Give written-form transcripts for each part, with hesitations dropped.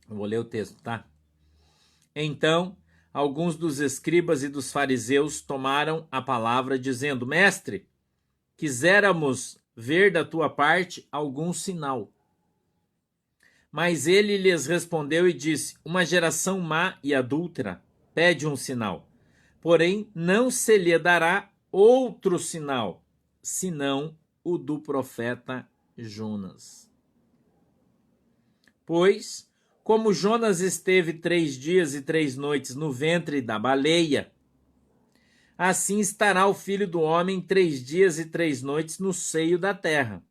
Eu vou ler o texto, tá? Então, alguns dos escribas e dos fariseus tomaram a palavra, dizendo: Mestre, quiséramos ver da tua parte algum sinal. Mas ele lhes respondeu e disse: Uma geração má e adúltera pede um sinal, porém não se lhe dará outro sinal, senão o do profeta Jonas. Pois, como Jonas esteve 3 dias e 3 noites no ventre da baleia, assim estará o Filho do Homem 3 dias e 3 noites no seio da terra.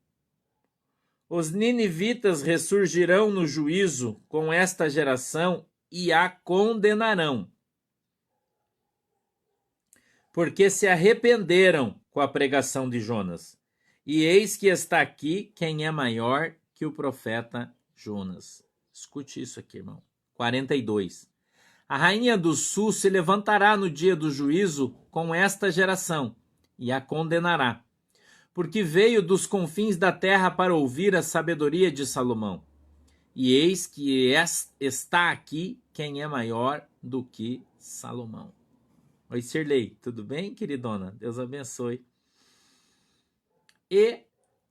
Os ninivitas ressurgirão no juízo com esta geração e a condenarão, porque se arrependeram com a pregação de Jonas. E eis que está aqui quem é maior que o profeta Jonas. Escute isso aqui, irmão. 42. A rainha do sul se levantará no dia do juízo com esta geração e a condenará, porque veio dos confins da terra para ouvir a sabedoria de Salomão. E eis que está aqui quem é maior do que Salomão. Oi, Sirlei, tudo bem, queridona? Deus abençoe. E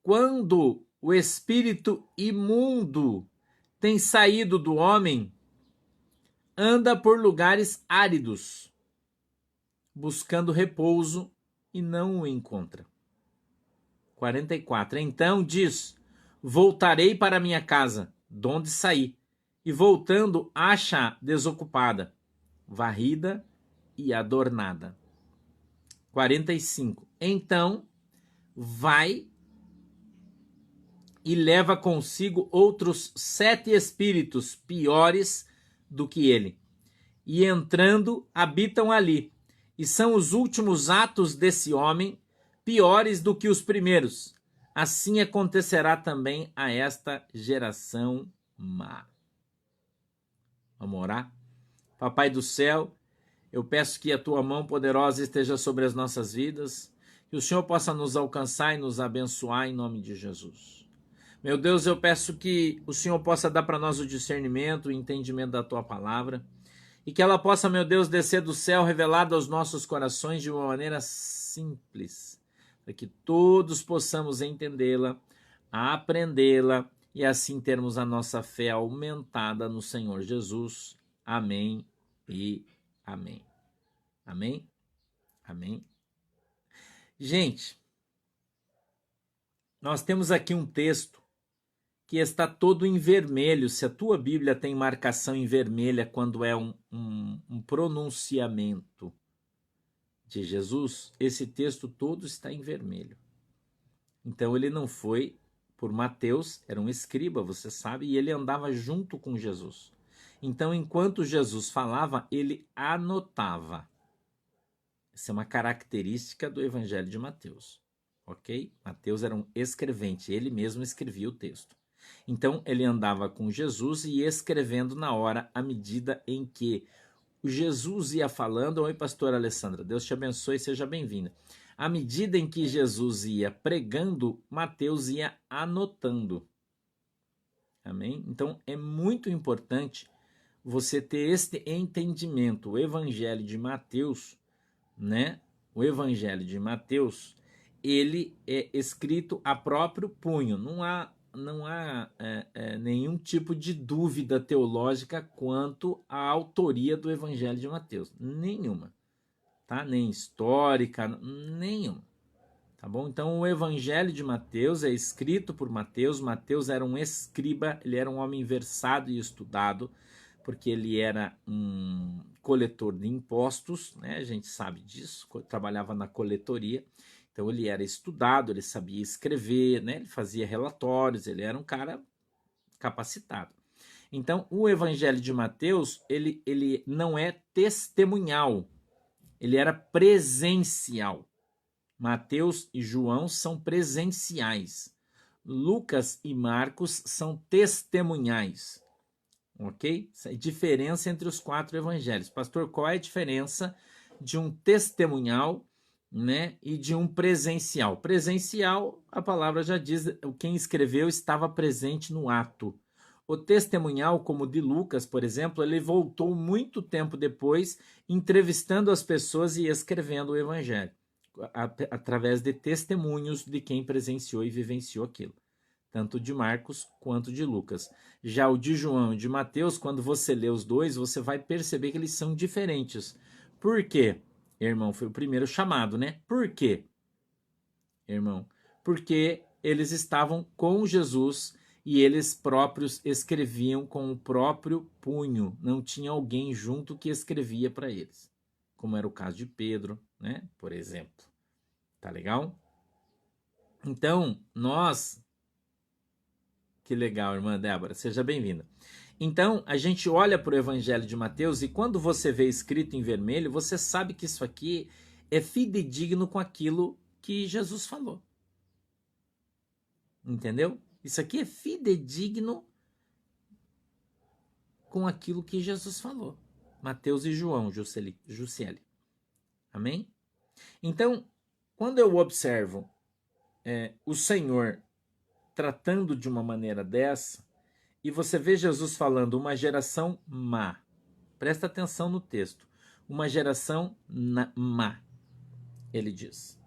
quando o espírito imundo tem saído do homem, anda por lugares áridos, buscando repouso e não o encontra. 44. Então diz: voltarei para minha casa, donde saí, e voltando acha desocupada, varrida e adornada. 45. Então vai e leva consigo outros 7 espíritos piores do que ele, e entrando habitam ali, e são os últimos atos desse homem piores do que os primeiros. Assim acontecerá também a esta geração má. Vamos orar? Papai do céu, eu peço que a tua mão poderosa esteja sobre as nossas vidas, que o Senhor possa nos alcançar e nos abençoar em nome de Jesus. Meu Deus, eu peço que o Senhor possa dar para nós o discernimento, o entendimento da tua palavra, e que ela possa, meu Deus, descer do céu revelada aos nossos corações de uma maneira simples, para que todos possamos entendê-la, aprendê-la e assim termos a nossa fé aumentada no Senhor Jesus. Amém e amém. Amém? Amém. Gente, nós temos aqui um texto que está todo em vermelho. Se a tua Bíblia tem marcação em vermelha quando é um pronunciamento de Jesus, esse texto todo está em vermelho. Então ele não foi por Mateus, era um escriba, você sabe, e ele andava junto com Jesus. Então, enquanto Jesus falava, ele anotava. Essa é uma característica do Evangelho de Mateus, ok? Mateus era um escrevente, ele mesmo escrevia o texto. Então, ele andava com Jesus e escrevendo na hora, à medida em que o Jesus ia falando. Oi, pastora Alessandra, Deus te abençoe, seja bem-vinda. À medida em que Jesus ia pregando, Mateus ia anotando. Amém? Então, é muito importante você ter este entendimento. O Evangelho de Mateus, né? O Evangelho de Mateus, ele é escrito a próprio punho. Não há nenhum tipo de dúvida teológica quanto à autoria do Evangelho de Mateus. Nenhuma. Tá? Nem histórica, nenhuma. Tá bom? Então, o Evangelho de Mateus é escrito por Mateus. Mateus era um escriba, ele era um homem versado e estudado, porque ele era um coletor de impostos, né? A gente sabe disso, trabalhava na coletoria. Então ele era estudado, ele sabia escrever, né? Ele fazia relatórios, ele era um cara capacitado. Então o Evangelho de Mateus, ele não é testemunhal, ele era presencial. Mateus e João são presenciais. Lucas e Marcos são testemunhais. Ok? Essa é a diferença entre os 4 evangelhos. Pastor, qual é a diferença de um testemunhal, né, e de um presencial? Presencial, a palavra já diz, quem escreveu estava presente no ato. O testemunhal, como o de Lucas, por exemplo, ele voltou muito tempo depois, entrevistando as pessoas e escrevendo o evangelho, através de testemunhos de quem presenciou e vivenciou aquilo, tanto de Marcos quanto de Lucas. Já o de João e de Mateus, quando você lê os dois, você vai perceber que eles são diferentes. Por quê? Irmão, foi o primeiro chamado, né? Por quê, irmão? Porque eles estavam com Jesus e eles próprios escreviam com o próprio punho. Não tinha alguém junto que escrevia para eles, como era o caso de Pedro, né? Por exemplo. Tá legal? Então, nós... Que legal, irmã Débora. Seja bem-vinda. Então, a gente olha para o Evangelho de Mateus e quando você vê escrito em vermelho, você sabe que isso aqui é fidedigno com aquilo que Jesus falou. Entendeu? Isso aqui é fidedigno com aquilo que Jesus falou. Mateus e João, Juscelio. Amém? Então, quando eu observo o Senhor tratando de uma maneira dessa, e você vê Jesus falando uma geração má. Presta atenção no texto. Uma geração má, ele diz.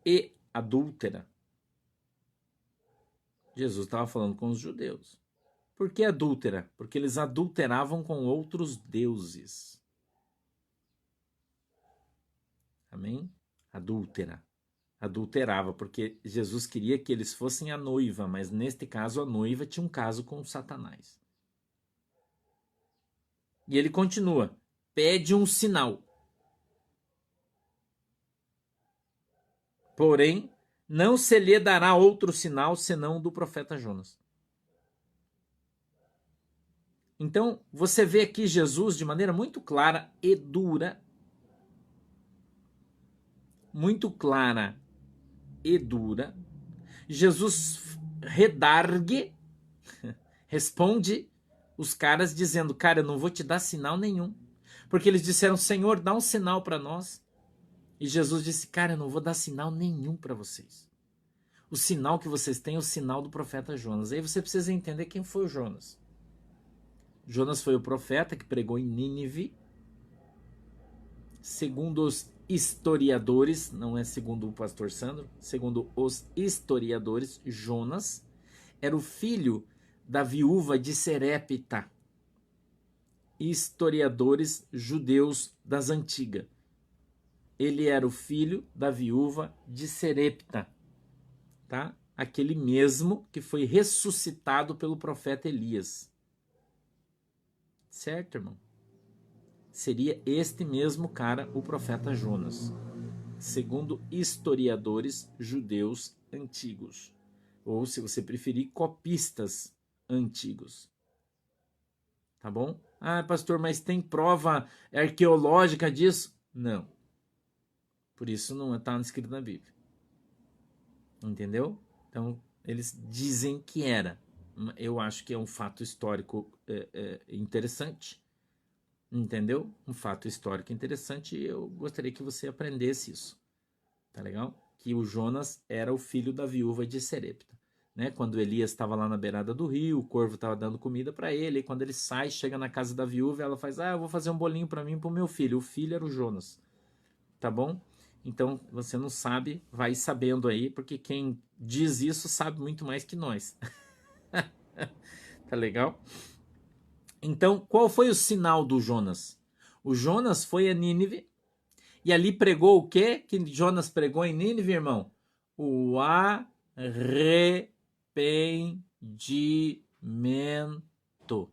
E adúltera. Jesus estava falando com os judeus. Por que adúltera? Porque eles adulteravam com outros deuses. Amém? Adúltera. Adulterava, porque Jesus queria que eles fossem a noiva, mas neste caso a noiva tinha um caso com Satanás. E ele continua, pede um sinal. Porém, não se lhe dará outro sinal senão do profeta Jonas. Então, você vê aqui Jesus de maneira muito clara e dura, muito clara e dura, Jesus redargue, responde os caras dizendo, cara, eu não vou te dar sinal nenhum. Porque eles disseram, Senhor, dá um sinal para nós. E Jesus disse, cara, eu não vou dar sinal nenhum para vocês. O sinal que vocês têm é o sinal do profeta Jonas. Aí você precisa entender quem foi o Jonas. Jonas foi o profeta que pregou em Nínive. Segundo os historiadores, não é segundo o pastor Sandro, segundo os historiadores, Jonas era o filho da viúva de Serepta. Historiadores judeus das antigas. Ele era o filho da viúva de Serepta, tá? Aquele mesmo que foi ressuscitado pelo profeta Elias. Certo, irmão? Seria este mesmo cara, o profeta Jonas, segundo historiadores judeus antigos, ou se você preferir, copistas antigos. Tá bom? Ah, pastor, mas tem prova arqueológica disso? Não. Por isso não está escrito na Bíblia. Entendeu? Então, eles dizem que era. Eu acho que é um fato histórico interessante. Entendeu? Um fato histórico interessante e eu gostaria que você aprendesse isso. Tá legal? Que o Jonas era o filho da viúva de Serepta. Né? Quando Elias estava lá na beirada do rio, o corvo estava dando comida para ele, e quando ele sai, chega na casa da viúva, ela faz, eu vou fazer um bolinho para mim e para o meu filho. O filho era o Jonas. Tá bom? Então, você não sabe, vai sabendo aí, porque quem diz isso sabe muito mais que nós. Tá legal? Então, qual foi o sinal do Jonas? O Jonas foi a Nínive e ali pregou o quê? Que Jonas pregou em Nínive, irmão? O arrependimento.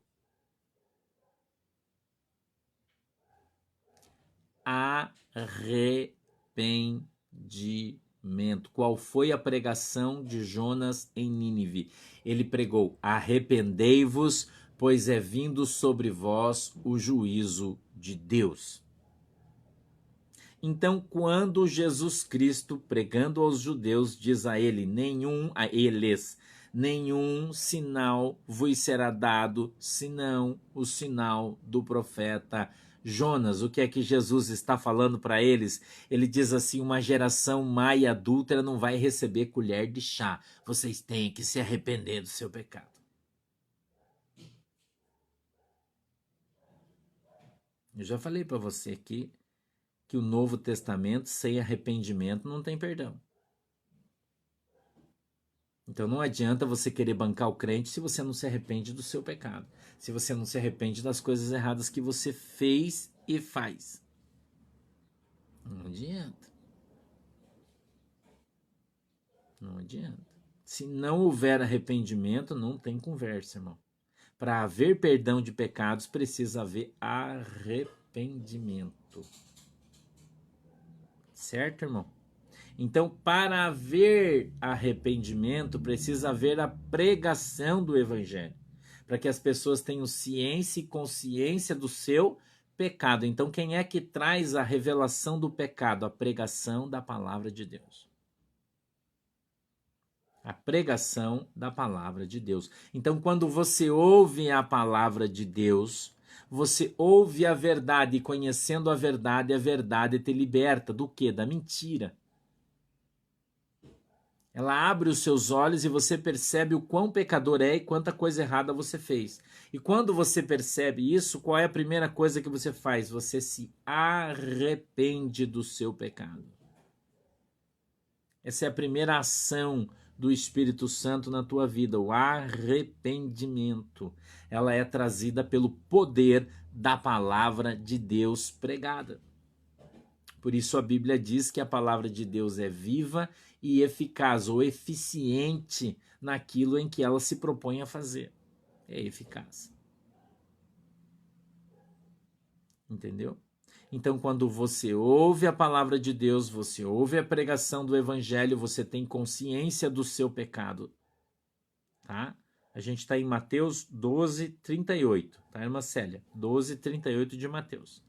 Arrependimento. Qual foi a pregação de Jonas em Nínive? Ele pregou: arrependei-vos, pois é vindo sobre vós o juízo de Deus. Então, quando Jesus Cristo, pregando aos judeus, diz a eles, nenhum sinal vos será dado, senão o sinal do profeta Jonas. O que é que Jesus está falando para eles? Ele diz assim, uma geração má e adúltera não vai receber colher de chá. Vocês têm que se arrepender do seu pecado. Eu já falei para você aqui que o Novo Testamento, sem arrependimento, não tem perdão. Então não adianta você querer bancar o crente se você não se arrepende do seu pecado. Se você não se arrepende das coisas erradas que você fez e faz. Não adianta. Não adianta. Se não houver arrependimento, não tem conversa, irmão. Para haver perdão de pecados, precisa haver arrependimento. Certo, irmão? Então, para haver arrependimento, precisa haver a pregação do evangelho, para que as pessoas tenham ciência e consciência do seu pecado. Então, quem é que traz a revelação do pecado? A pregação da palavra de Deus. A pregação da palavra de Deus. Então, quando você ouve a palavra de Deus, você ouve a verdade, e conhecendo a verdade te liberta do quê? Da mentira. Ela abre os seus olhos e você percebe o quão pecador é e quanta coisa errada você fez. E quando você percebe isso, qual é a primeira coisa que você faz? Você se arrepende do seu pecado. Essa é a primeira ação do Espírito Santo na tua vida, o arrependimento. Ela é trazida pelo poder da palavra de Deus pregada. Por isso a Bíblia diz que a palavra de Deus é viva e eficaz, ou eficiente naquilo em que ela se propõe a fazer. É eficaz. Entendeu? Então, quando você ouve a palavra de Deus, você ouve a pregação do evangelho, você tem consciência do seu pecado. Tá? A gente está em Mateus 12, 38. Tá, irmã Célia? 12, 38 de Mateus.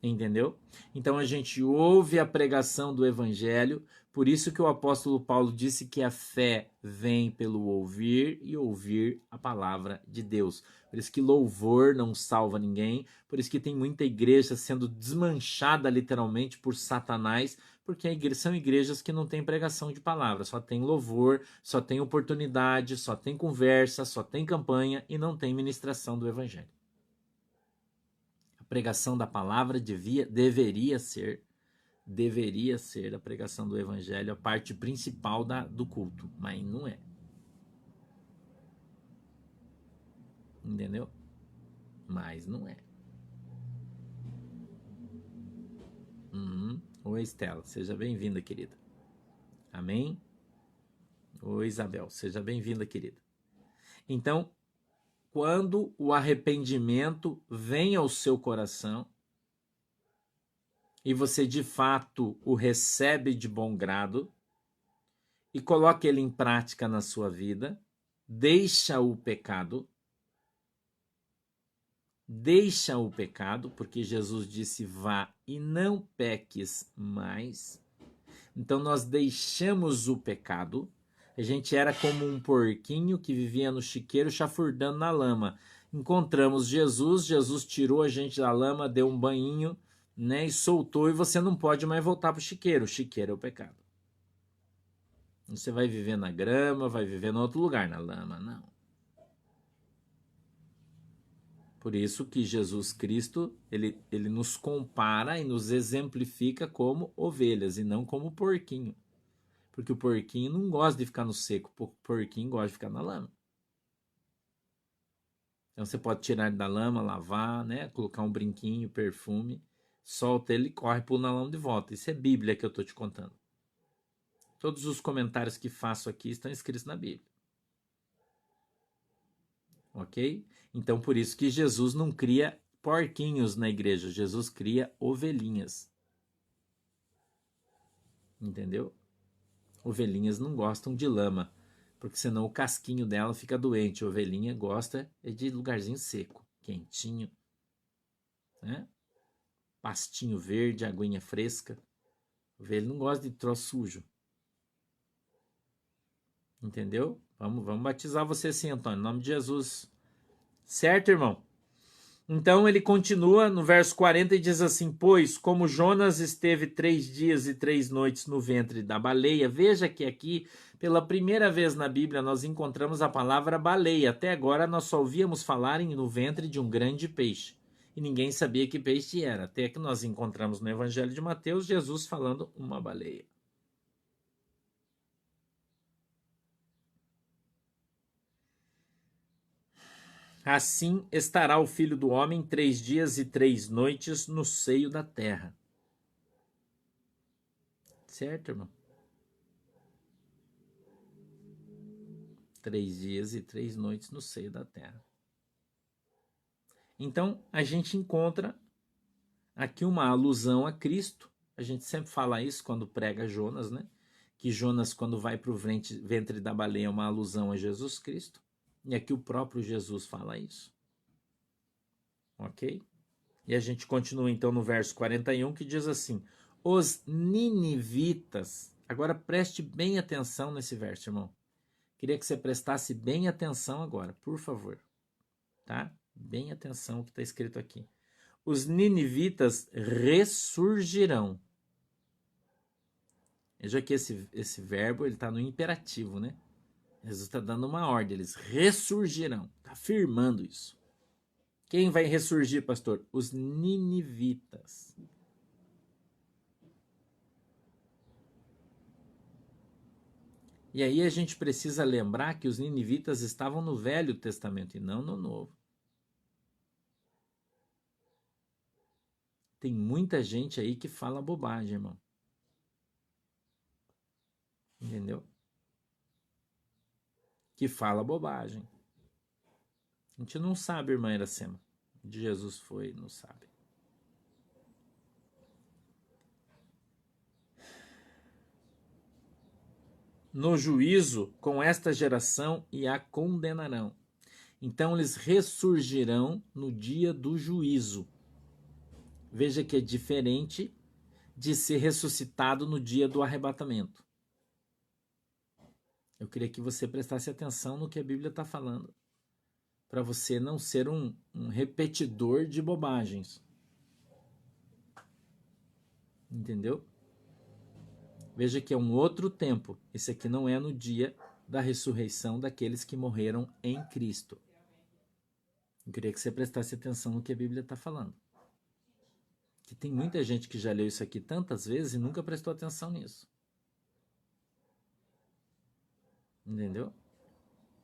Entendeu? Então a gente ouve a pregação do evangelho, por isso que o apóstolo Paulo disse que a fé vem pelo ouvir e ouvir a palavra de Deus. Por isso que louvor não salva ninguém, por isso que tem muita igreja sendo desmanchada literalmente por Satanás, porque são igrejas que não têm pregação de palavra, só tem louvor, só tem oportunidade, só tem conversa, só tem campanha e não tem ministração do evangelho. Pregação da palavra deveria ser a pregação do evangelho a parte principal do culto, mas não é. Entendeu? Mas não é. Oi, Estela, seja bem-vinda, querida. Amém? Oi, Isabel, seja bem-vinda, querida. Então, quando o arrependimento vem ao seu coração e você de fato o recebe de bom grado e coloca ele em prática na sua vida, deixa o pecado, porque Jesus disse: vá e não peques mais. Então nós deixamos o pecado. A gente era como um porquinho que vivia no chiqueiro chafurdando na lama. Encontramos Jesus, Jesus tirou a gente da lama, deu um banhinho, né, e soltou, e você não pode mais voltar para o chiqueiro. O chiqueiro é o pecado. Você vai viver na grama, vai viver em outro lugar, na lama, não. Por isso que Jesus Cristo, ele nos compara e nos exemplifica como ovelhas e não como porquinho. Porque o porquinho não gosta de ficar no seco, o porquinho gosta de ficar na lama. Então você pode tirar ele da lama, lavar, né? Colocar um brinquinho, perfume, solta ele, corre, pula na lama de volta. Isso é Bíblia que eu estou te contando. Todos os comentários que faço aqui estão escritos na Bíblia. Ok? Então por isso que Jesus não cria porquinhos na igreja, Jesus cria ovelhinhas. Entendeu? Ovelhinhas não gostam de lama, porque senão o casquinho dela fica doente. A ovelhinha gosta de lugarzinho seco, quentinho, né? Pastinho verde, aguinha fresca. A ovelha não gosta de troço sujo. Entendeu? Vamos batizar você assim, Antônio, em nome de Jesus. Certo, irmão? Então ele continua no verso 40 e diz assim: pois como Jonas esteve 3 dias e 3 noites no ventre da baleia. Veja que aqui, pela primeira vez na Bíblia, nós encontramos a palavra baleia. Até agora nós só ouvíamos falar no ventre de um grande peixe. e ninguém sabia que peixe era. Até que nós encontramos no Evangelho de Mateus Jesus falando uma baleia. Assim estará o Filho do Homem 3 dias e 3 noites no seio da terra. Certo, irmão? 3 dias e 3 noites no seio da terra. Então, a gente encontra aqui uma alusão a Cristo. A gente sempre fala isso quando prega Jonas, né? Que Jonas, quando vai para o ventre da baleia, é uma alusão a Jesus Cristo. E aqui o próprio Jesus fala isso. Ok? E a gente continua então no verso 41, que diz assim: os ninivitas. Agora preste bem atenção nesse verso, irmão. Queria que você prestasse bem atenção agora, por favor. Tá? Bem atenção ao que está escrito aqui. Os ninivitas ressurgirão. Veja que esse verbo está no imperativo, né? Jesus está dando uma ordem, eles ressurgirão. Está afirmando isso. Quem vai ressurgir, pastor? Os ninivitas. E aí a gente precisa lembrar que os ninivitas estavam no Velho Testamento e não no Novo. Tem muita gente aí que fala bobagem, irmão. Entendeu? Que fala bobagem. A gente não sabe, irmã Iracema. De Jesus foi, não sabe. No juízo com esta geração e a condenarão. Então eles ressurgirão no dia do juízo. Veja que é diferente de ser ressuscitado no dia do arrebatamento. Eu queria que você prestasse atenção no que a Bíblia está falando, para você não ser um repetidor de bobagens. Entendeu? Veja que é um outro tempo. Esse aqui não é no dia da ressurreição daqueles que morreram em Cristo. Eu queria que você prestasse atenção no que a Bíblia está falando. Que tem muita gente que já leu isso aqui tantas vezes e nunca prestou atenção nisso. Entendeu?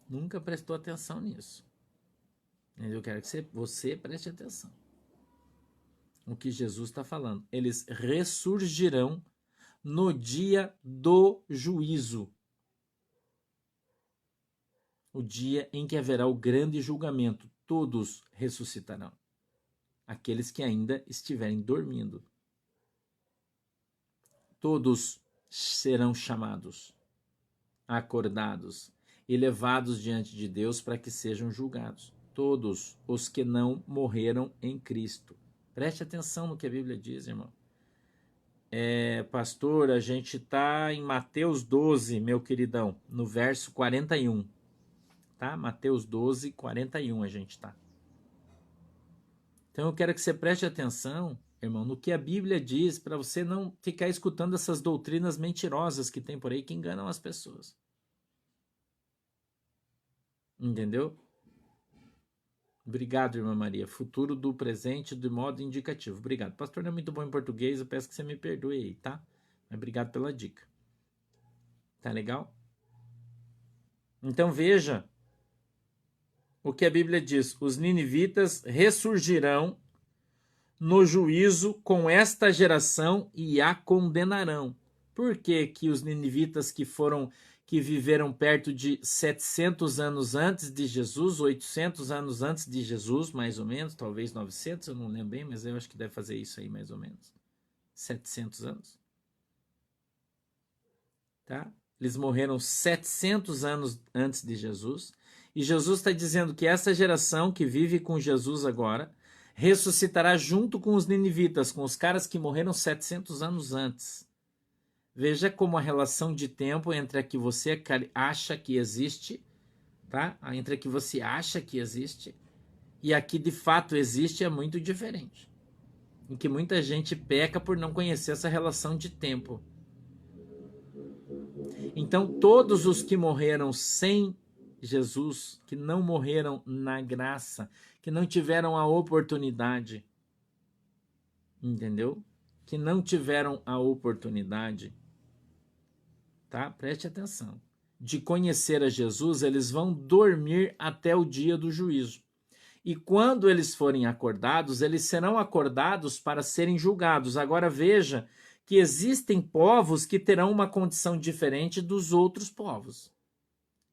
Nunca prestou atenção nisso. Eu quero que você preste atenção no que Jesus está falando. Eles ressurgirão no dia do juízo. O dia em que haverá o grande julgamento. Todos ressuscitarão. Aqueles que ainda estiverem dormindo. Todos serão chamados, acordados e levados diante de Deus para que sejam julgados. Todos os que não morreram em Cristo. Preste atenção no que a Bíblia diz, irmão. Pastor, a gente está em Mateus 12, meu queridão, no verso 41. Tá? Mateus 12, 41 a gente está. Então eu quero que você preste atenção, irmão, no que a Bíblia diz, para você não ficar escutando essas doutrinas mentirosas que tem por aí que enganam as pessoas. Entendeu? Obrigado, irmã Maria. Futuro do presente de modo indicativo. Obrigado. Pastor não é muito bom em português, eu peço que você me perdoe aí, tá? Mas obrigado pela dica. Tá legal? Então veja o que a Bíblia diz. Os ninivitas ressurgirão no juízo com esta geração e a condenarão. Por que os ninivitas que viveram perto de 700 anos antes de Jesus, 800 anos antes de Jesus, mais ou menos, talvez 900, eu não lembro bem, mas eu acho que deve fazer isso aí mais ou menos. 700 anos. Tá? Eles morreram 700 anos antes de Jesus. E Jesus está dizendo que essa geração que vive com Jesus agora ressuscitará junto com os ninivitas, com os caras que morreram 700 anos antes. Veja como a relação de tempo entre a que você acha que existe, tá? Entre a que você acha que existe e a que de fato existe é muito diferente. Em que muita gente peca por não conhecer essa relação de tempo. Então, todos os que morreram sem Jesus, que não morreram na graça, que não tiveram a oportunidade, entendeu? Que não tiveram a oportunidade, tá? Preste atenção. De conhecer a Jesus, eles vão dormir até o dia do juízo. E quando eles forem acordados, eles serão acordados para serem julgados. Agora veja que existem povos que terão uma condição diferente dos outros povos.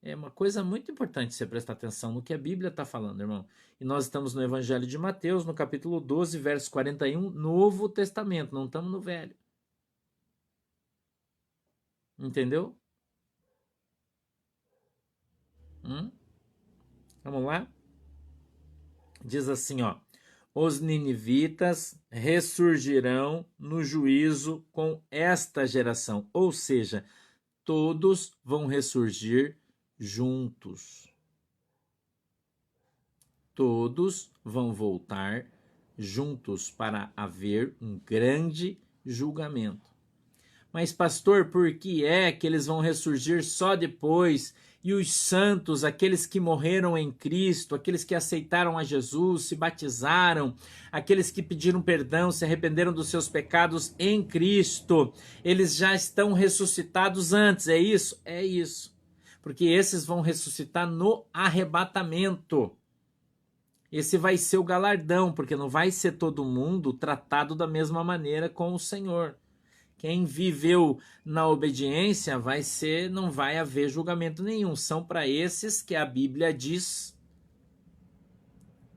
É uma coisa muito importante você prestar atenção no que a Bíblia está falando, irmão. E nós estamos no Evangelho de Mateus, no capítulo 12, verso 41, Novo Testamento, não estamos no Velho. Entendeu? Vamos lá? Diz assim, ó: os ninivitas ressurgirão no juízo com esta geração. Ou seja, todos vão ressurgir juntos. Todos vão voltar juntos para haver um grande julgamento. Mas, pastor, por que é que eles vão ressurgir só depois? E os santos, aqueles que morreram em Cristo, aqueles que aceitaram a Jesus, se batizaram, aqueles que pediram perdão, se arrependeram dos seus pecados em Cristo, eles já estão ressuscitados antes, é isso? É isso. Porque esses vão ressuscitar no arrebatamento. Esse vai ser o galardão, porque não vai ser todo mundo tratado da mesma maneira com o Senhor. Quem viveu na obediência não vai haver julgamento nenhum. São para esses que a Bíblia diz,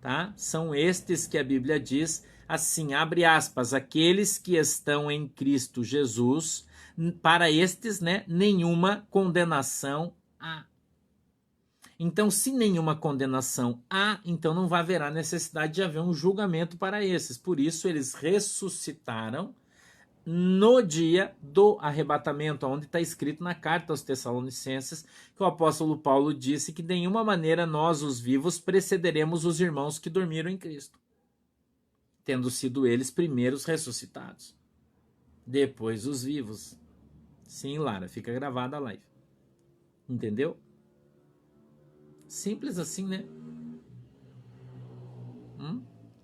tá? São estes que a Bíblia diz, assim, abre aspas, aqueles que estão em Cristo Jesus, para estes, né, nenhuma condenação há. Então, se nenhuma condenação há, então não vai haver necessidade de haver um julgamento para esses. Por isso, eles ressuscitaram no dia do arrebatamento, onde está escrito na carta aos Tessalonicenses, que o apóstolo Paulo disse que de nenhuma maneira nós, os vivos, precederemos os irmãos que dormiram em Cristo, tendo sido eles primeiros ressuscitados. Depois os vivos. Sim, Lara, fica gravada a live. Entendeu? Simples assim, né?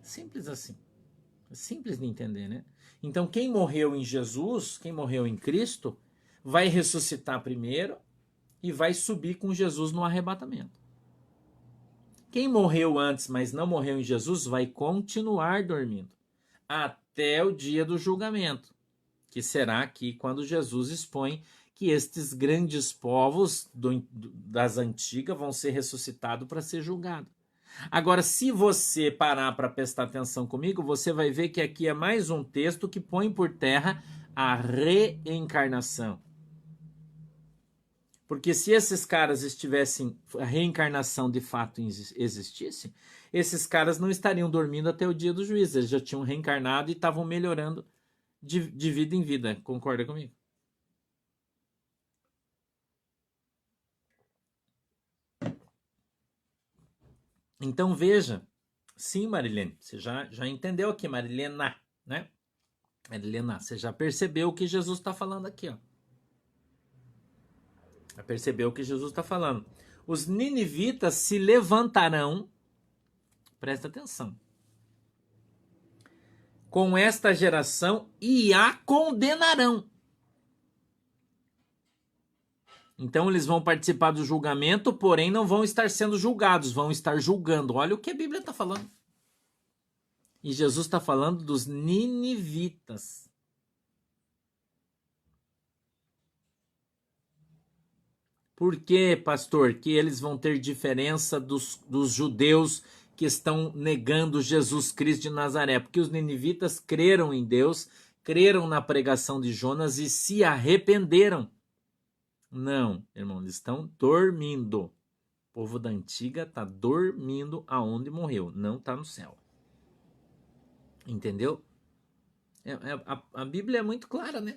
Simples assim. Simples de entender, né? Então, quem morreu em Jesus, quem morreu em Cristo, vai ressuscitar primeiro e vai subir com Jesus no arrebatamento. Quem morreu antes, mas não morreu em Jesus, vai continuar dormindo até o dia do julgamento, que será aqui quando Jesus expõe que estes grandes povos das antigas vão ser ressuscitados para ser julgados. Agora, se você parar para prestar atenção comigo, você vai ver que aqui é mais um texto que põe por terra a reencarnação. Porque se esses caras estivessem, a reencarnação de fato existisse, esses caras não estariam dormindo até o dia do juízo. Eles já tinham reencarnado e estavam melhorando de vida em vida. Concorda comigo? Então veja, sim, Marilene, você já entendeu aqui, Marilena, né? Marilena, você já percebeu o que Jesus está falando aqui, ó. Já percebeu o que Jesus está falando. Os ninivitas se levantarão, presta atenção, com esta geração e a condenarão. Então eles vão participar do julgamento, porém não vão estar sendo julgados, vão estar julgando. Olha o que a Bíblia está falando. E Jesus está falando dos ninivitas. Por que, pastor, que eles vão ter diferença dos judeus que estão negando Jesus Cristo de Nazaré? Porque os ninivitas creram em Deus, creram na pregação de Jonas e se arrependeram. Não, irmão, eles estão dormindo. O povo da antiga está dormindo aonde morreu, não está no céu. Entendeu? A Bíblia é muito clara, né?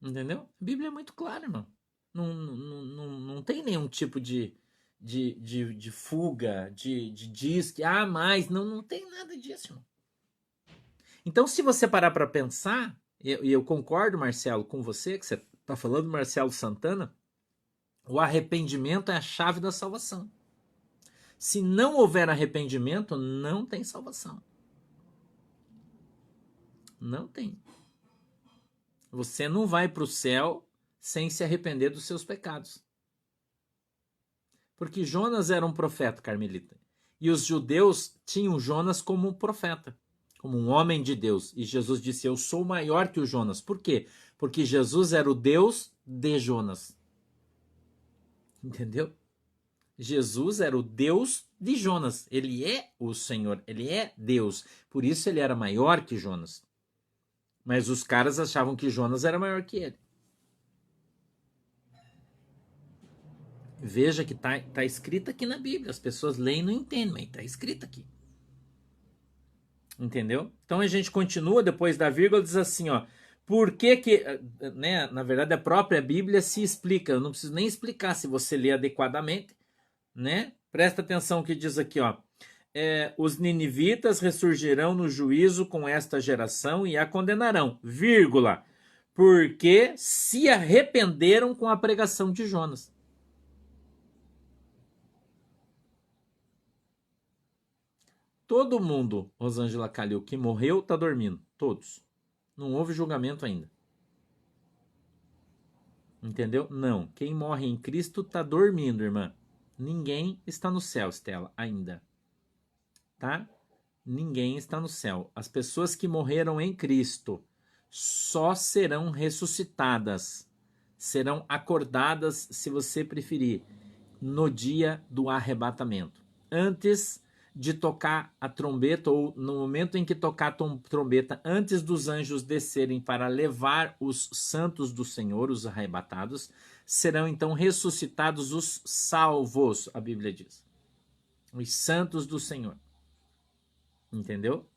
Entendeu? A Bíblia é muito clara, irmão. Não tem nenhum tipo de fuga, de diz que, mas não tem nada disso, irmão. Então, se você parar para pensar, e eu concordo, Marcelo, com você, que você está falando, Marcelo Santana, O arrependimento é a chave da salvação. Se não houver arrependimento, não tem salvação. Não tem. Você não vai para o céu sem se arrepender dos seus pecados. Porque Jonas era um profeta, Carmelita. E os judeus tinham Jonas como um profeta, como um homem de Deus. E Jesus disse, eu sou maior que o Jonas. Por quê? Porque Jesus era o Deus de Jonas. Entendeu? Jesus era o Deus de Jonas. Ele é o Senhor, ele é Deus. Por isso ele era maior que Jonas. Mas os caras achavam que Jonas era maior que ele. Veja que tá escrito aqui na Bíblia. As pessoas leem e não entendem, mas tá escrito aqui. Entendeu? Então a gente continua depois da vírgula, diz assim, ó. Por que que, né, na verdade a própria Bíblia se explica. Eu não preciso nem explicar se você lê adequadamente, né? Presta atenção que diz aqui, ó. Os ninivitas ressurgirão no juízo com esta geração e a condenarão, vírgula, porque se arrependeram com a pregação de Jonas. Todo mundo, Rosângela Calil, que morreu, está dormindo. Todos. Não houve julgamento ainda. Entendeu? Não. Quem morre em Cristo está dormindo, irmã. Ninguém está no céu, Estela, ainda. Tá? Ninguém está no céu. As pessoas que morreram em Cristo só serão ressuscitadas. Serão acordadas, se você preferir, no dia do arrebatamento. Antes de tocar a trombeta, ou no momento em que tocar a trombeta, antes dos anjos descerem para levar os santos do Senhor, os arrebatados, serão então ressuscitados os salvos, a Bíblia diz. Os santos do Senhor. Entendeu?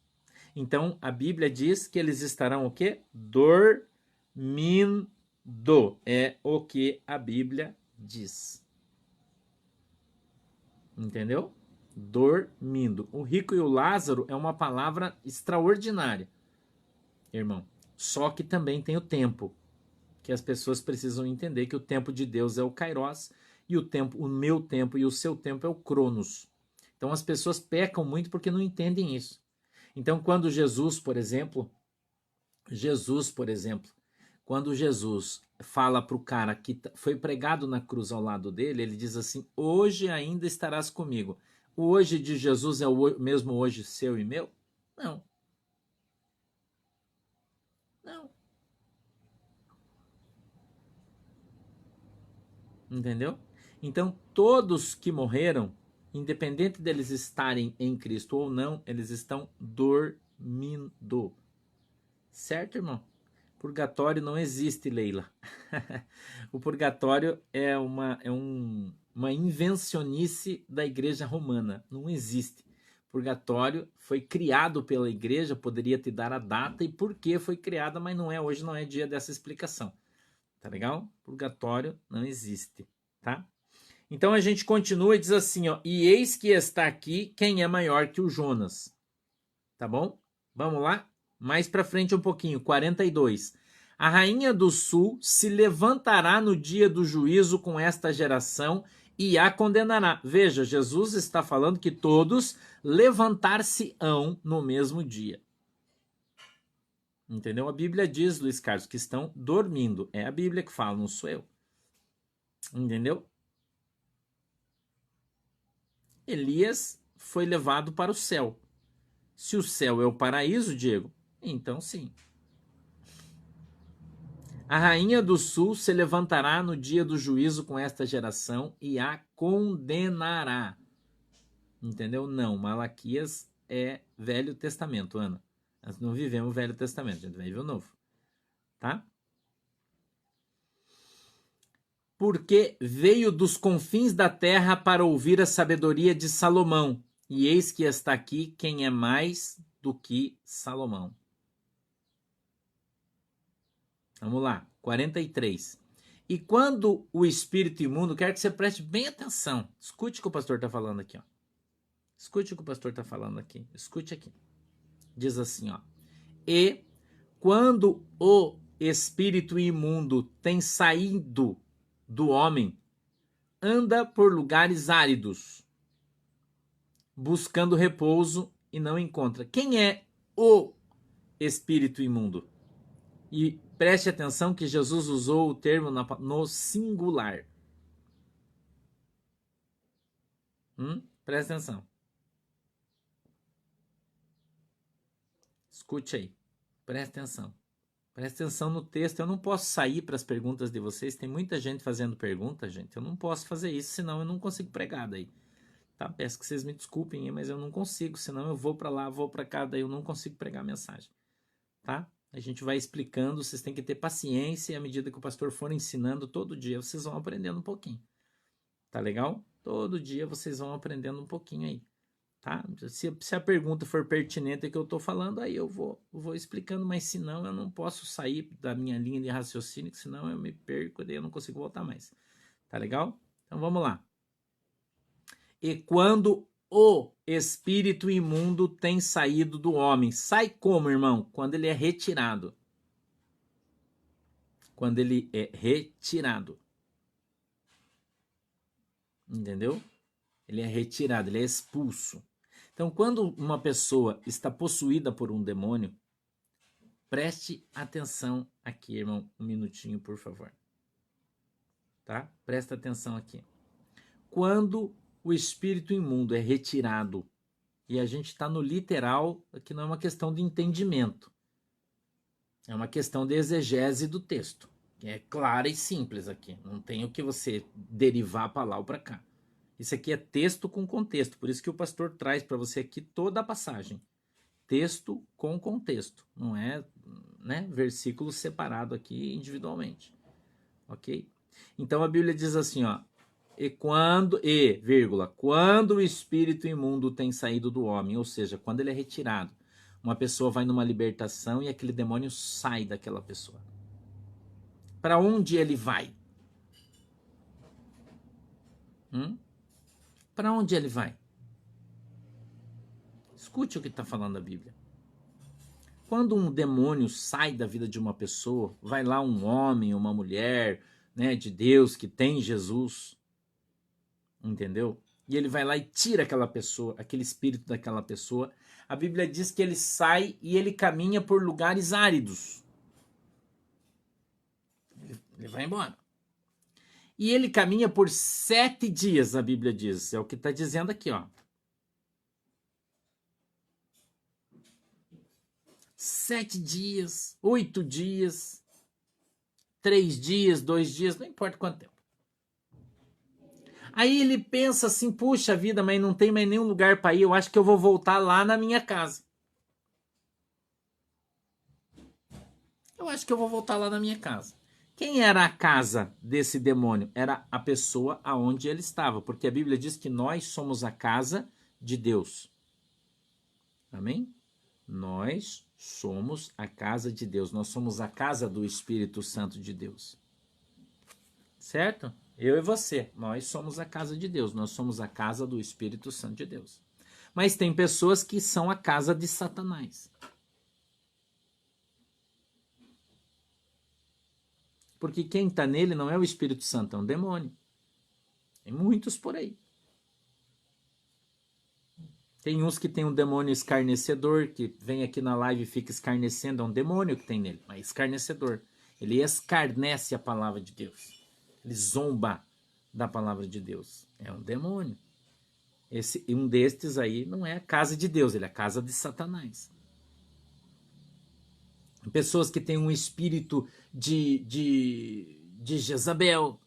Então, a Bíblia diz que eles estarão o quê? Dormindo. É o que a Bíblia diz. Entendeu? Dormindo. O rico e o Lázaro é uma palavra extraordinária, irmão. Só que também tem o tempo, que as pessoas precisam entender que o tempo de Deus é o Kairos e o meu tempo e o seu tempo é o Cronos. Então as pessoas pecam muito porque não entendem isso. Então quando Jesus, por exemplo, quando Jesus fala para o cara que foi pregado na cruz ao lado dele, ele diz assim, hoje ainda estarás comigo. O hoje de Jesus é o mesmo hoje seu e meu? Não. Não. Entendeu? Então, todos que morreram, independente deles estarem em Cristo ou não, eles estão dormindo. Certo, irmão? Purgatório não existe, Leila. O purgatório é uma invencionice da igreja romana. Não existe. Purgatório foi criado pela igreja, poderia te dar a data e por que foi criada, mas não é hoje, não é dia dessa explicação. Tá legal? Purgatório não existe, tá? Então a gente continua e diz assim, ó, e eis que está aqui quem é maior que o Jonas. Tá bom? Vamos lá? Mais para frente um pouquinho, 42. A rainha do sul se levantará no dia do juízo com esta geração e a condenará. Veja, Jesus está falando que todos levantar-se-ão no mesmo dia. Entendeu? A Bíblia diz, Luiz Carlos, que estão dormindo. É a Bíblia que fala, não sou eu. Entendeu? Elias foi levado para o céu. Se o céu é o paraíso, Diego, então sim. A rainha do sul se levantará no dia do juízo com esta geração e a condenará. Entendeu? Não, Malaquias é Velho Testamento, Ana. Nós não vivemos o Velho Testamento, a gente vive o Novo. Tá? Porque veio dos confins da terra para ouvir a sabedoria de Salomão. E eis que está aqui quem é mais do que Salomão. Vamos lá, 43. E quando o espírito imundo, quero que você preste bem atenção. Escute o que o pastor está falando aqui. Ó. Escute o que o pastor está falando aqui. Escute aqui. Diz assim, ó. E quando o espírito imundo tem saído do homem, anda por lugares áridos, buscando repouso e não encontra. Quem é o espírito imundo? E preste atenção que Jesus usou o termo no singular. Preste atenção. Escute aí. Preste atenção. Preste atenção no texto. Eu não posso sair para as perguntas de vocês. Tem muita gente fazendo pergunta, gente. Eu não posso fazer isso, senão eu não consigo pregar daí. Tá? Peço que vocês me desculpem, mas eu não consigo. Senão eu vou para lá, vou para cá, daí eu não consigo pregar a mensagem. Tá? A gente vai explicando. Vocês têm que ter paciência. E à medida que o pastor for ensinando, todo dia vocês vão aprendendo um pouquinho. Tá legal? Todo dia vocês vão aprendendo um pouquinho aí. Tá? Se a pergunta for pertinente que eu estou falando, aí eu vou explicando, mas senão eu não posso sair da minha linha de raciocínio, que senão eu me perco e eu não consigo voltar mais. Tá legal? Então vamos lá. E quando o espírito imundo tem saído do homem, sai como, irmão? Quando ele é retirado. Quando ele é retirado. Entendeu? Ele é retirado, ele é expulso. Então, quando uma pessoa está possuída por um demônio, preste atenção aqui, irmão. Um minutinho, por favor. Tá? Presta atenção aqui. Quando o espírito imundo é retirado, e a gente está no literal, aqui não é uma questão de entendimento. É uma questão de exegese do texto. Que é clara e simples aqui. Não tem o que você derivar para lá ou para cá. Isso aqui é texto com contexto, por isso que o pastor traz para você aqui toda a passagem. Texto com contexto, não é, né, versículo separado aqui individualmente. Ok? Então a Bíblia diz assim, ó, quando o espírito imundo tem saído do homem, ou seja, quando ele é retirado, uma pessoa vai numa libertação e aquele demônio sai daquela pessoa. Para onde ele vai? Para onde ele vai? Escute o que está falando a Bíblia. Quando um demônio sai da vida de uma pessoa, vai lá um homem, uma mulher, né, de Deus, que tem Jesus, entendeu? E ele vai lá e tira aquela pessoa, aquele espírito daquela pessoa. A Bíblia diz que ele sai e ele caminha por lugares áridos. Ele vai embora. E ele caminha por 7 dias, a Bíblia diz. É o que está dizendo aqui, ó. 7 dias, 8 dias, 3 dias, 2 dias, não importa quanto tempo. Aí ele pensa assim, puxa vida, mas não tem mais nenhum lugar para ir, eu acho que eu vou voltar lá na minha casa. Eu acho que eu vou voltar lá na minha casa. Quem era a casa desse demônio? Era a pessoa aonde ele estava, porque a Bíblia diz que nós somos a casa de Deus. Amém? Nós somos a casa de Deus, nós somos a casa do Espírito Santo de Deus. Certo? Eu e você, nós somos a casa de Deus, nós somos a casa do Espírito Santo de Deus. Mas tem pessoas que são a casa de Satanás. Porque quem está nele não é o Espírito Santo, é um demônio. Tem muitos por aí. Tem uns que tem um demônio escarnecedor, que vem aqui na live e fica escarnecendo, é um demônio que tem nele, mas escarnecedor. Ele escarnece a palavra de Deus. Ele zomba da palavra de Deus. É um demônio. Um destes aí não é a casa de Deus, ele é a casa de Satanás. Pessoas que têm um espírito de Jezabel.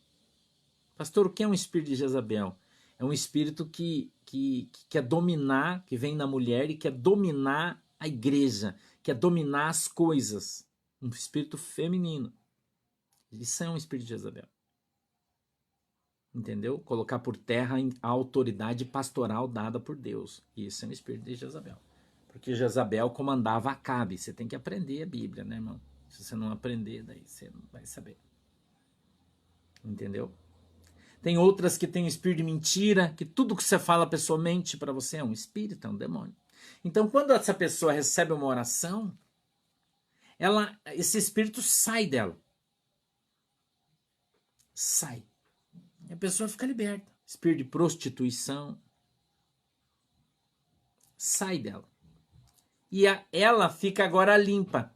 Pastor, o que é um espírito de Jezabel? É um espírito que quer dominar, que vem na mulher e quer dominar a igreja, quer dominar as coisas. Um espírito feminino. Isso é um espírito de Jezabel. Entendeu? Colocar por terra a autoridade pastoral dada por Deus. Isso é um espírito de Jezabel. Porque Jezabel comandava Acabe. Você tem que aprender a Bíblia, né, irmão? Se você não aprender, daí você não vai saber. Entendeu? Tem outras que têm um espírito de mentira, que tudo que você fala a pessoa mente para você é um espírito, é um demônio. Então, quando essa pessoa recebe uma oração, esse espírito sai dela. Sai. E a pessoa fica liberta. Espírito de prostituição. Sai dela. E ela fica agora limpa.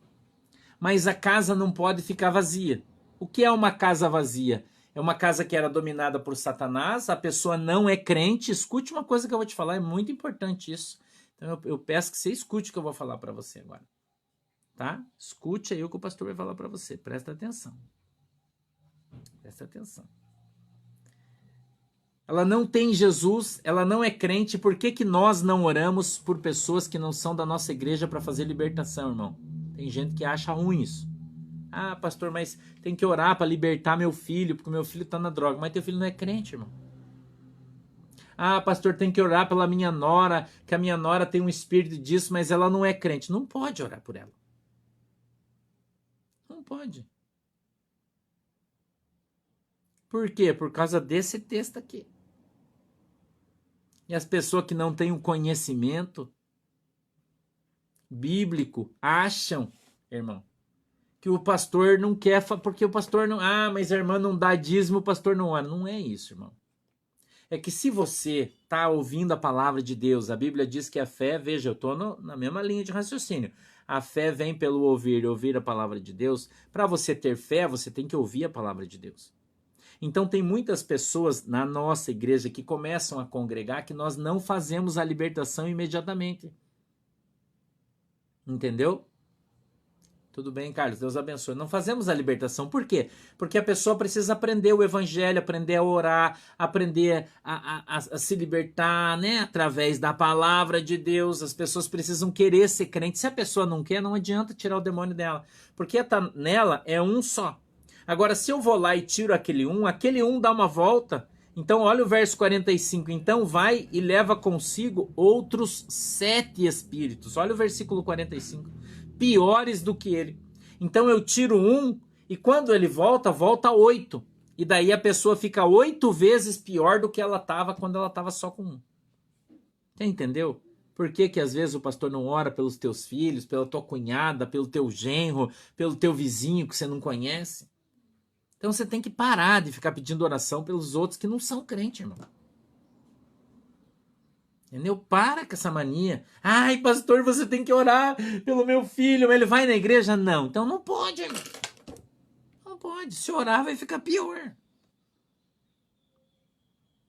Mas a casa não pode ficar vazia. O que é uma casa vazia? É uma casa que era dominada por Satanás, a pessoa não é crente. Escute uma coisa que eu vou te falar, é muito importante isso. Então eu peço que você escute o que eu vou falar para você agora. Tá? Escute aí o que o pastor vai falar para você. Presta atenção. Presta atenção. Ela não tem Jesus, ela não é crente. Por que nós não oramos por pessoas que não são da nossa igreja para fazer libertação, irmão? Tem gente que acha ruim isso. Ah, pastor, mas tem que orar para libertar meu filho, porque meu filho está na droga. Mas teu filho não é crente, irmão. Ah, pastor, tem que orar pela minha nora, que a minha nora tem um espírito disso, mas ela não é crente. Não pode orar por ela. Não pode. Por quê? Por causa desse texto aqui. E as pessoas que não têm o conhecimento bíblico acham, irmão, que o pastor não quer, porque o pastor não... Ah, mas a irmã não dá dízimo, o pastor não ora. Não é isso, irmão. É que se você está ouvindo a palavra de Deus, a Bíblia diz que a fé, veja, eu estou na mesma linha de raciocínio. A fé vem pelo ouvir a palavra de Deus. Para você ter fé, você tem que ouvir a palavra de Deus. Então tem muitas pessoas na nossa igreja que começam a congregar que nós não fazemos a libertação imediatamente. Entendeu? Tudo bem, Carlos, Deus abençoe. Não fazemos a libertação. Por quê? Porque a pessoa precisa aprender o evangelho, aprender a orar, aprender a se libertar, né? Através da palavra de Deus. As pessoas precisam querer ser crente. Se a pessoa não quer, não adianta tirar o demônio dela. Porque nela é um só. Agora, se eu vou lá e tiro aquele um dá uma volta. Então, olha o verso 45. Então, vai e leva consigo outros 7 espíritos. Olha o versículo 45. Piores do que ele. Então, eu tiro um e quando ele volta, volta 8. E daí a pessoa fica 8 vezes pior do que ela estava quando ela estava só com um. Você entendeu? Por que às vezes o pastor não ora pelos teus filhos, pela tua cunhada, pelo teu genro, pelo teu vizinho que você não conhece? Então você tem que parar de ficar pedindo oração pelos outros que não são crentes, irmão. Entendeu? Para com essa mania. Ai, pastor, você tem que orar pelo meu filho, mas ele vai na igreja? Não. Então não pode, irmão. Não pode. Se orar, vai ficar pior.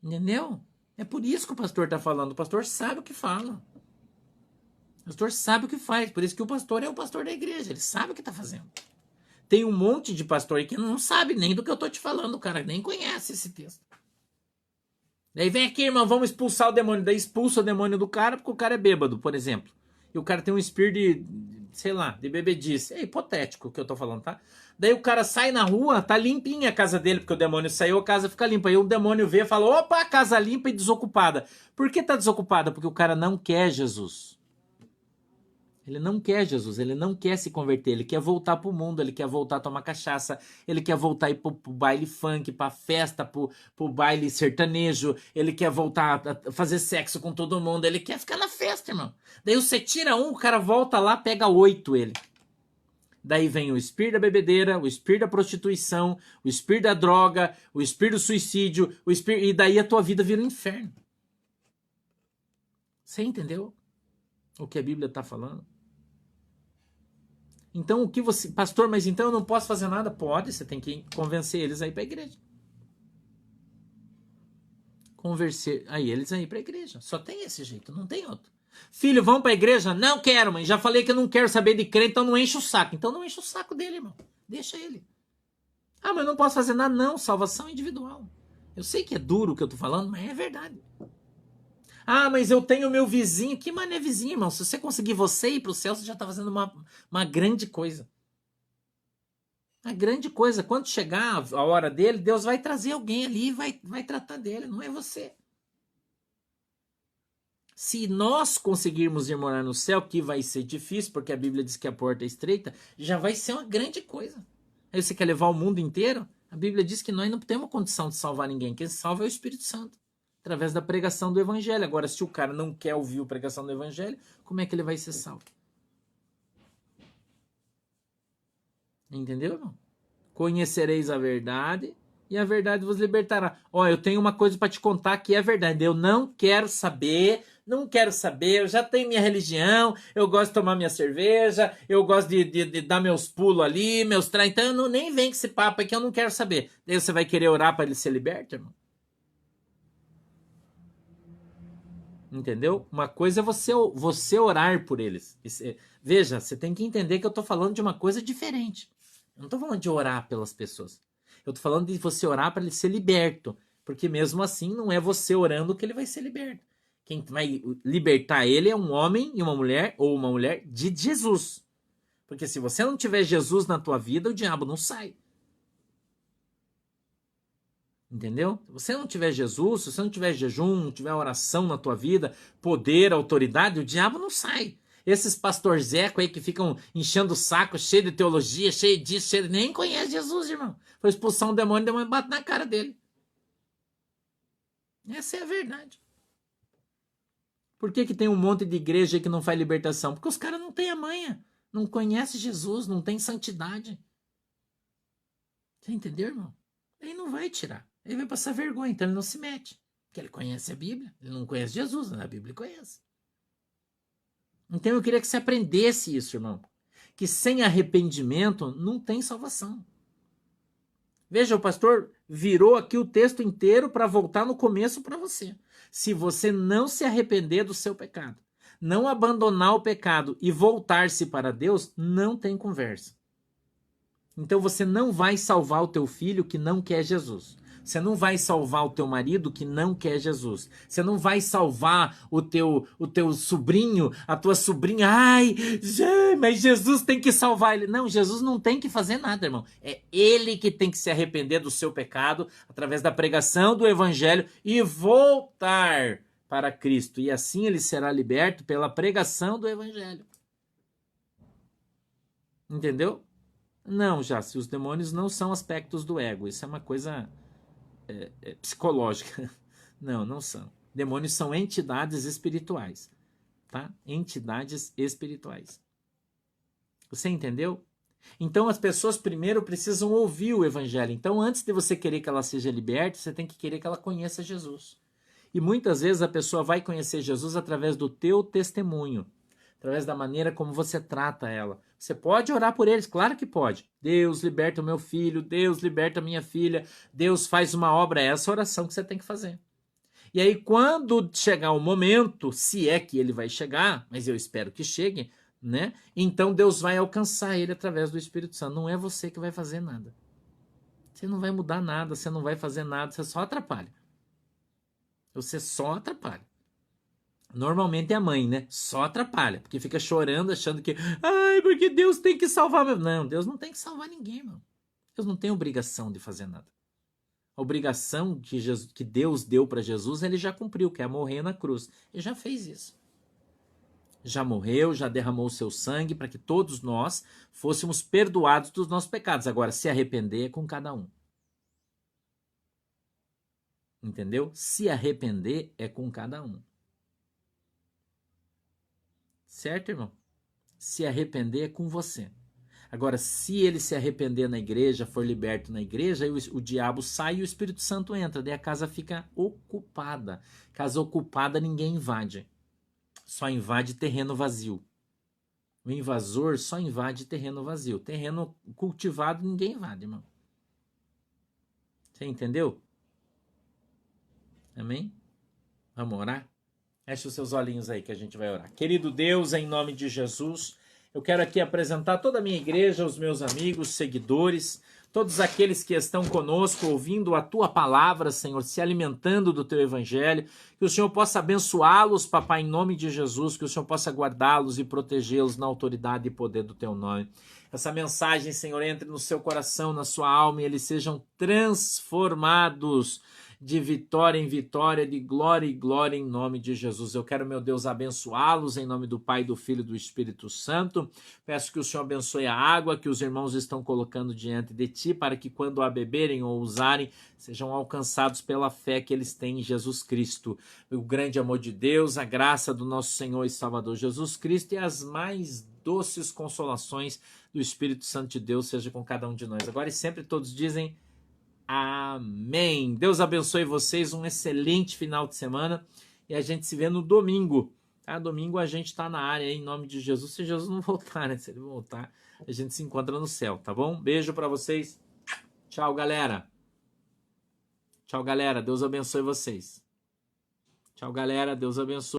Entendeu? É por isso que o pastor está falando. O pastor sabe o que fala. O pastor sabe o que faz. Por isso que o pastor é o pastor da igreja. Ele sabe o que está fazendo. Tem um monte de pastor aí que não sabe nem do que eu tô te falando, cara. Nem conhece esse texto. Daí vem aqui, irmão, vamos expulsar o demônio. Daí expulsa o demônio do cara porque o cara é bêbado, por exemplo. E o cara tem um espírito de, sei lá, de bebedice. É hipotético o que eu tô falando, tá? Daí o cara sai na rua, tá limpinha a casa dele, porque o demônio saiu, a casa fica limpa. Aí o demônio vê e fala, opa, a casa limpa e desocupada. Por que tá desocupada? Porque o cara não quer Jesus. Ele não quer Jesus, ele não quer se converter, ele quer voltar pro mundo, ele quer voltar a tomar cachaça, ele quer voltar a ir pro baile funk, pra festa, pro baile sertanejo, ele quer voltar a fazer sexo com todo mundo, ele quer ficar na festa, irmão. Daí você tira um, o cara volta lá, pega 8 ele. Daí vem o espírito da bebedeira, o espírito da prostituição, o espírito da droga, o espírito do suicídio, e daí a tua vida vira um inferno. Você entendeu o que a Bíblia está falando? Então, o que você... Pastor, mas então eu não posso fazer nada? Pode, você tem que convencer eles a ir para a igreja. Convencer aí eles a ir para a igreja. Só tem esse jeito, não tem outro. Filho, vamos para a igreja? Não quero, mãe. Já falei que eu não quero saber de crente, então não enche o saco. Então não enche o saco dele, irmão. Deixa ele. Ah, mas eu não posso fazer nada. Não, salvação individual. Eu sei que é duro o que eu tô falando, mas é verdade. Ah, mas eu tenho meu vizinho. Que mané vizinho, irmão? Se você conseguir você ir para o céu, você já está fazendo uma grande coisa. Uma grande coisa. Quando chegar a hora dele, Deus vai trazer alguém ali e vai tratar dele. Não é você. Se nós conseguirmos ir morar no céu, que vai ser difícil, porque a Bíblia diz que a porta é estreita, já vai ser uma grande coisa. Aí você quer levar o mundo inteiro? A Bíblia diz que nós não temos condição de salvar ninguém. Quem salva é o Espírito Santo. Através da pregação do evangelho. Agora, se o cara não quer ouvir a pregação do evangelho, como é que ele vai ser salvo? Entendeu, irmão? Conhecereis a verdade e a verdade vos libertará. Ó, eu tenho uma coisa para te contar que é verdade. Eu não quero saber, eu já tenho minha religião, eu gosto de tomar minha cerveja, eu gosto de dar meus pulos ali, meus trás. Então eu não, nem vem com esse papo aí que eu não quero saber. Daí você vai querer orar para ele ser liberto, irmão? Entendeu? Uma coisa é você orar por eles. Veja, você tem que entender que eu estou falando de uma coisa diferente. Eu não estou falando de orar pelas pessoas. Eu estou falando de você orar para ele ser liberto. Porque mesmo assim, não é você orando que ele vai ser liberto. Quem vai libertar ele é um homem e uma mulher, ou uma mulher de Jesus. Porque se você não tiver Jesus na tua vida, o diabo não sai. Entendeu? Se você não tiver Jesus, se você não tiver jejum, não tiver oração na tua vida, poder, autoridade, o diabo não sai. Esses pastor Zeco aí que ficam enchendo o saco, cheio de teologia, cheio disso, cheio de... Nem conhece Jesus, irmão. Foi expulsar um demônio, o demônio bate na cara dele. Essa é a verdade. Por que tem um monte de igreja aí que não faz libertação? Porque os caras não têm a manha. Não conhecem Jesus, não tem santidade. Você entendeu, irmão? Ele não vai tirar. Ele vai passar vergonha, então ele não se mete. Porque ele conhece a Bíblia. Ele não conhece Jesus, a Bíblia ele conhece. Então eu queria que você aprendesse isso, irmão. Que sem arrependimento não tem salvação. Veja, o pastor virou aqui o texto inteiro para voltar no começo para você. Se você não se arrepender do seu pecado, não abandonar o pecado e voltar-se para Deus, não tem conversa. Então você não vai salvar o teu filho que não quer Jesus. Você não vai salvar o teu marido que não quer Jesus. Você não vai salvar o teu sobrinho, a tua sobrinha. Ai, mas Jesus tem que salvar ele. Não, Jesus não tem que fazer nada, irmão. É ele que tem que se arrepender do seu pecado através da pregação do evangelho e voltar para Cristo. E assim ele será liberto pela pregação do evangelho. Entendeu? Não, já, se os demônios não são aspectos do ego, isso é uma coisa psicológica. Não, não são. Demônios são entidades espirituais, tá? Entidades espirituais. Você entendeu? Então as pessoas primeiro precisam ouvir o evangelho. Então antes de você querer que ela seja liberta, você tem que querer que ela conheça Jesus. E muitas vezes a pessoa vai conhecer Jesus através do teu testemunho, através da maneira como você trata ela. Você pode orar por eles, claro que pode. Deus liberta o meu filho, Deus liberta a minha filha, Deus faz uma obra, é essa oração que você tem que fazer. E aí quando chegar o momento, se é que ele vai chegar, mas eu espero que chegue, né? Então Deus vai alcançar ele através do Espírito Santo. Não é você que vai fazer nada. Você não vai mudar nada, você não vai fazer nada, você só atrapalha. Você só atrapalha. Normalmente é a mãe, né? Só atrapalha, porque fica chorando, achando que, ai, porque Deus tem que salvar meu... Não, Deus não tem que salvar ninguém, irmão. Deus não tem obrigação de fazer nada. A obrigação que Deus deu para Jesus, ele já cumpriu, que é morrer na cruz. Ele já fez isso. Já morreu, já derramou o seu sangue para que todos nós fôssemos perdoados dos nossos pecados. Agora, se arrepender é com cada um. Entendeu? Se arrepender é com cada um. Certo, irmão? Se arrepender é com você. Agora, se ele se arrepender na igreja, for liberto na igreja, aí o diabo sai e o Espírito Santo entra. Daí a casa fica ocupada. Casa ocupada ninguém invade. Só invade terreno vazio. O invasor só invade terreno vazio. Terreno cultivado ninguém invade, irmão. Você entendeu? Amém? Vamos orar? Feche os seus olhinhos aí que a gente vai orar. Querido Deus, em nome de Jesus, eu quero aqui apresentar toda a minha igreja, os meus amigos, seguidores, todos aqueles que estão conosco, ouvindo a Tua palavra, Senhor, se alimentando do Teu Evangelho, que o Senhor possa abençoá-los, Papai, em nome de Jesus, que o Senhor possa guardá-los e protegê-los na autoridade e poder do Teu nome. Essa mensagem, Senhor, entre no seu coração, na sua alma, e eles sejam transformados de vitória em vitória, de glória em glória, em nome de Jesus. Eu quero, meu Deus, abençoá-los em nome do Pai, do Filho e do Espírito Santo. Peço que o Senhor abençoe a água que os irmãos estão colocando diante de Ti, para que quando a beberem ou usarem, sejam alcançados pela fé que eles têm em Jesus Cristo. O grande amor de Deus, a graça do nosso Senhor e Salvador Jesus Cristo e as mais doces consolações do Espírito Santo de Deus seja com cada um de nós. Agora e sempre todos dizem Amém. Deus abençoe vocês, um excelente final de semana e a gente se vê no domingo. Tá? Domingo a gente está na área aí, em nome de Jesus. Se Jesus não voltar, né? Se ele voltar, a gente se encontra no céu, tá bom? Beijo para vocês. Tchau, galera. Tchau, galera. Deus abençoe vocês. Tchau, galera. Deus abençoe.